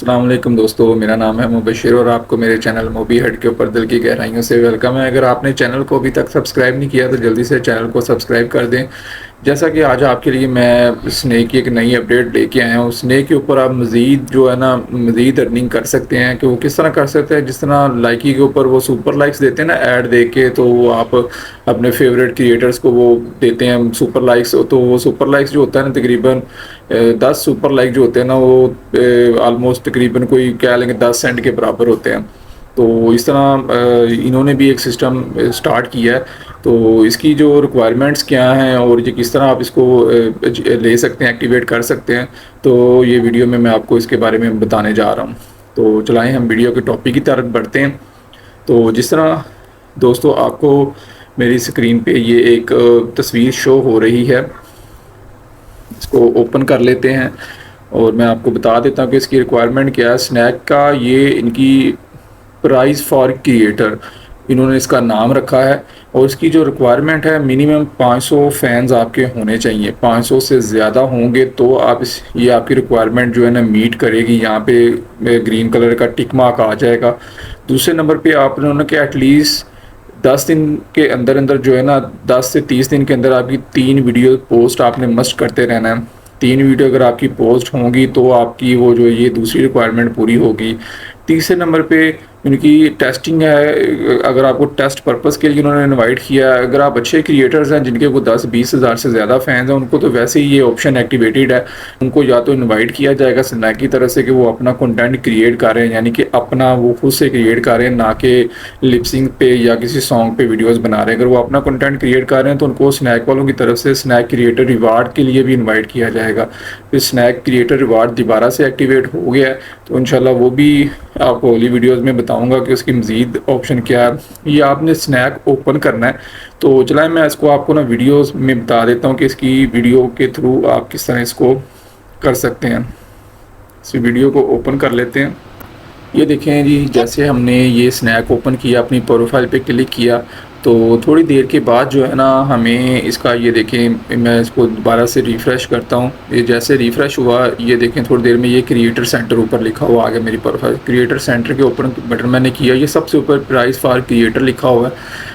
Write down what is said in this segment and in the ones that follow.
السلام علیکم دوستو، میرا نام ہے مبشر اور آپ کو میرے چینل موبی ہیڈ کے اوپر دل کی گہرائیوں سے ویلکم ہے۔ اگر آپ نے چینل کو ابھی تک سبسکرائب نہیں کیا تو جلدی سے چینل کو سبسکرائب کر دیں۔ جیسا کہ آج آپ کے لیے میں سنیک کی ایک نئی اپڈیٹ لے کے آیا ہوں۔ سنیک کے اوپر آپ مزید جو ہے نا مزید ارننگ کر سکتے ہیں کہ وہ کس طرح کر سکتے ہیں، جس طرح لائکی کے اوپر وہ سپر لائکس دیتے ہیں نا ایڈ دے کے، تو وہ آپ اپنے فیوریٹ کریٹرز کو وہ دیتے ہیں سپر لائکس، تو وہ سپر لائکس جو ہوتا ہے نا تقریباً 10 سپر لائک جو ہوتے ہیں نا وہ آلموسٹ تقریباً کوئی کہہ لیں گے 10 سینٹ کے برابر ہوتے ہیں۔ تو اس طرح انہوں نے بھی ایک سسٹم سٹارٹ کیا ہے۔ تو اس کی جو ریکوائرمنٹس کیا ہیں اور یہ کس طرح آپ اس کو لے سکتے ہیں، ایکٹیویٹ کر سکتے ہیں، تو یہ ویڈیو میں آپ کو اس کے بارے میں بتانے جا رہا ہوں۔ تو چلائیں ہم ویڈیو کے ٹاپک کی طرف بڑھتے ہیں۔ تو جس طرح دوستو آپ کو میری اسکرین پہ یہ ایک تصویر شو ہو رہی ہے، اس کو اوپن کر لیتے ہیں اور میں آپ کو بتا دیتا ہوں کہ اس کی ریکوائرمنٹ کیا ہے۔ سنیک کا یہ ان کی پرائز فار کریٹر انہوں نے اس کا نام رکھا ہے، اور اس کی جو ریکوائرمنٹ ہے منیمم 500 فینز آپ کے ہونے چاہیے۔ 500 سے زیادہ ہوں گے تو یہ آپ کی ریکوائرمنٹ جو ہے نا میٹ کرے گی۔ یہاں پہ گرین کلر کا ٹک مارک آ جائے گا۔ دوسرے نمبر پہ آپ نے کہ ایٹ لیسٹ 10 دن کے اندر جو ہے نا 10 سے 30 دن کے اندر آپ کی 3 ویڈیو پوسٹ آپ نے مسٹ کرتے رہنا ہے۔ 3 ویڈیو اگر آپ کی پوسٹ ہوں گی تو آپ کی وہ جو یہ دوسری ریکوائرمنٹ پوری ہوگی۔ تیسرے نمبر پہ ان کی ٹیسٹنگ ہے، اگر آپ کو ٹیسٹ پرپس کے لیے انہوں نے انوائٹ کیا ہے۔ اگر آپ اچھے کریٹرز ہیں جن کے وہ 10-20 ہزار سے زیادہ فینز ہیں، ان کو تو ویسے ہی یہ آپشن ایکٹیویٹڈ ہے۔ ان کو یا تو انوائٹ کیا جائے گا سنیک کی طرف سے کہ وہ اپنا کنٹینٹ کریٹ کر رہے ہیں، یعنی کہ اپنا وہ خود سے کریٹ کر رہے ہیں، نہ کہ لپسنگ پہ یا کسی سانگ پہ ویڈیوز بنا رہے ہیں۔ اگر وہ اپنا کنٹینٹ کریٹ کر رہے ہیں تو ان کو سنیک والوں کی طرف سے سنیک کریٹر ریوارڈ کے لیے بھی انوائٹ کیا جائے گا۔ پھر سنیک کریٹر ریوارڈ دوبارہ سے ایکٹیویٹ ہو گیا ہے، تو انشاءاللہ وہ بھی آپ کو اگلی ویڈیوز میں بتاؤں گا کہ اس کی مزید آپشن کیا ہے۔ یہ آپ نے سنیک اوپن کرنا ہے۔ تو چلائیں میں اس کو آپ کو نا ویڈیوز میں بتا دیتا ہوں کہ اس کی ویڈیو کے تھرو آپ کس طرح اس کو کر سکتے ہیں۔ اس ویڈیو کو اوپن کر لیتے ہیں۔ یہ دیکھیں جی، جیسے ہم نے یہ سنیک اوپن کیا، اپنی پروفائل پہ کلک کیا، تو تھوڑی دیر کے بعد جو ہے نا ہمیں اس کا یہ دیکھیں، میں اس کو دوبارہ سے ریفریش کرتا ہوں۔ یہ جیسے ریفریش ہوا، یہ دیکھیں تھوڑی دیر میں یہ کریٹر سینٹر اوپر لکھا ہوا آگے میری پروفائل۔ کریٹر سینٹر کے اوپر بٹن میں نے کیا، یہ سب سے اوپر پرائز فار کریٹر لکھا ہوا ہے،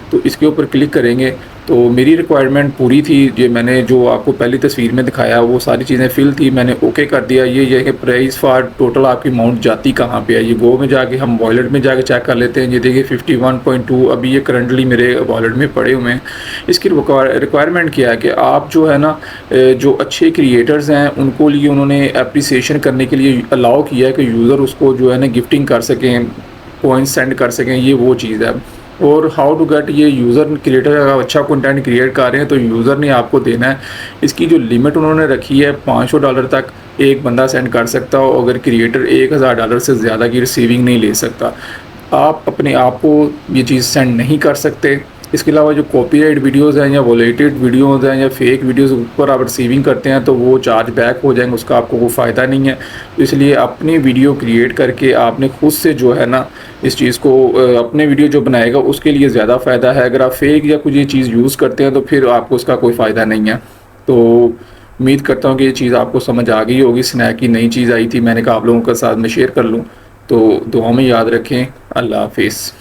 تو اس کے اوپر کلک کریں گے تو میری ریکوائرمنٹ پوری تھی۔ یہ میں نے جو آپ کو پہلی تصویر میں دکھایا وہ ساری چیزیں فل تھی، میں نے اوکے کر دیا۔ یہ کہ پرائز فار ٹوٹل آپ کی اماؤنٹ جاتی کہاں پہ ہے، یہ گو میں جا کے ہم والیٹ میں جا کے چیک کر لیتے ہیں۔ یہ دیکھیے 51.2 ابھی یہ کرنٹلی میرے والیٹ میں پڑے ہوئے ہیں۔ اس کی ریکوائرمنٹ کیا ہے کہ آپ جو ہے نا جو اچھے کریٹرز ہیں ان کو لیے انہوں نے اپریسیشن کرنے کے لیے الاؤ کیا ہے کہ یوزر اس کو جو ہے نا گفٹنگ کر سکیں، کوائنس سینڈ کر سکیں، یہ وہ چیز ہے۔ اور ہاؤ ٹو گیٹ، یہ یوزر کریٹر اگر اچھا کنٹینٹ کریٹ کر رہے ہیں تو یوزر نے آپ کو دینا ہے۔ اس کی جو لمٹ انہوں نے رکھی ہے $500 تک ایک بندہ سینڈ کر سکتا ہو، اگر کریٹر $1000 سے زیادہ کی ریسیونگ نہیں لے سکتا۔ آپ اپنے آپ کو یہ چیز سینڈ نہیں کر سکتے۔ اس کے علاوہ جو کاپی رائٹ ویڈیوز ہیں یا ولیٹڈ ویڈیوز ہیں یا فیک ویڈیوز پر آپ ریسیونگ کرتے ہیں تو وہ چارج بیک ہو جائیں گے، اس کا آپ کو کوئی فائدہ نہیں ہے۔ اس لیے اپنی ویڈیو کریٹ کر کے آپ نے خود سے جو ہے نا اس چیز کو اپنے ویڈیو جو بنائے گا اس کے لیے زیادہ فائدہ ہے۔ اگر آپ فیک یا کچھ یہ چیز یوز کرتے ہیں تو پھر آپ کو اس کا کوئی فائدہ نہیں ہے۔ تو امید کرتا ہوں کہ یہ چیز آپ کو سمجھ آ گئی ہوگی۔ سنیک کی نئی چیز آئی تھی، میں نے کہا آپ لوگوں کے ساتھ میں شیئر کر لوں۔ تو دعا میں یاد رکھیں۔ اللہ حافظ۔